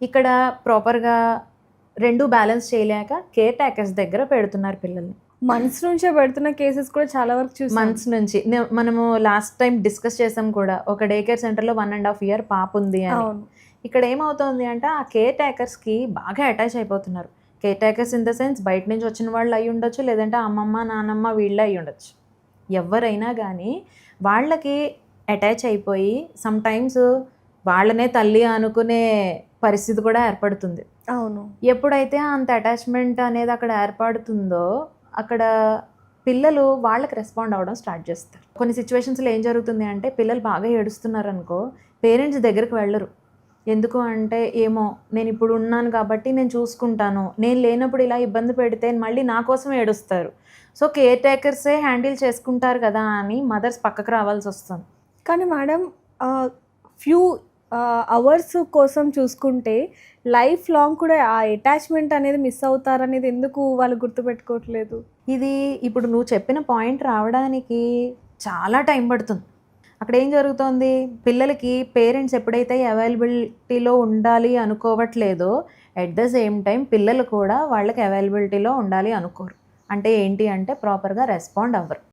ఇక్కడ ప్రాపర్‌గా 2 బ్యాలెన్స్ చేయలేక కేర్ టేకర్స్ దగ్గర పెడుతున్నారు పిల్లల్ని. మంత్స్ నుంచే పెడుతున్న కేసెస్ కూడా చాలా వరకు చూసాం. మంత్స్ నుంచి. మనము లాస్ట్ టైమ్ డిస్కస్ చేసాం కూడా. ఒక డే కేర్ సెంటర్‌లో 1½ ఇయర్ పాప ఉంది అని. అవును. ఇక్కడ ఏమవుతోంది అంటే ఆ కేర్ టేకర్స్‌కి బాగా అటాచ్ అయిపోతున్నారు. Care takers in the sense బయట నుంచి వచ్చిన వాళ్ళు అయ్యి ఉండొచ్చు, లేదంటే అమ్మమ్మ, నానమ్మ వీళ్ళే అయ్యి ఉండొచ్చు. ఎవ్వరైనా గానీ వాళ్ళకి అటాచ్ అయిపోయి సమ్‌టైమ్స్ వాళ్ళనే తల్లి అనుకునే పరిస్థితి కూడా ఏర్పడుతుంది. అవును. ఎప్పుడైతే అంత అటాచ్‌మెంట్ అనేది అక్కడ ఏర్పడుతుందో, అక్కడ పిల్లలు వాళ్ళకి రెస్పాండ్ అవ్వడం స్టార్ట్ చేస్తారు. కొన్ని సిట్యుయేషన్స్‌లో ఏం జరుగుతుంది అంటే, పిల్లలు బాగా ఏడుస్తున్నారనుకో, పేరెంట్స్ దగ్గరికి వెళ్ళరు. ఎందుకు అంటే, ఏమో నేనిప్పుడు ఉన్నాను కాబట్టి నేను చూసుకుంటాను. నేను లేనప్పుడు ఇలా ఇబ్బంది పెడితే మళ్ళీ నా కోసం ఏడుస్తారు. సో, కేర్ టేకర్సే హ్యాండిల్ చేసుకుంటారు కదా అని మదర్స్ పక్కకు రావాల్సొస్తుంది. కానీ మేడం ఫ్యూ అవర్స్ కోసం చూసుకుంటే లైఫ్ లాంగ్ కూడా ఆ అటాచ్‌మెంట్ అనేది మిస్ అవుతారనేది ఎందుకు వాళ్ళు గుర్తుపెట్టుకోవట్లేదు? ఇది ఇప్పుడు నువ్వు చెప్పిన పాయింట్ రావడానికి చాలా టైం పడుతుంది. అక్కడ ఏం జరుగుతోంది, పిల్లలకి పేరెంట్స్ ఎప్పుడైతే అవైలబిలిటీలో ఉండాలి అనుకోవట్లేదో, ఎట్ ద సేమ్ టైం పిల్లలు కూడా వాళ్ళకి అవైలబిలిటీలో ఉండాలి అనుకోరు. అంటే ఏంటి అంటే ప్రాపర్‌గా రెస్పాండ్ అవ్వరు.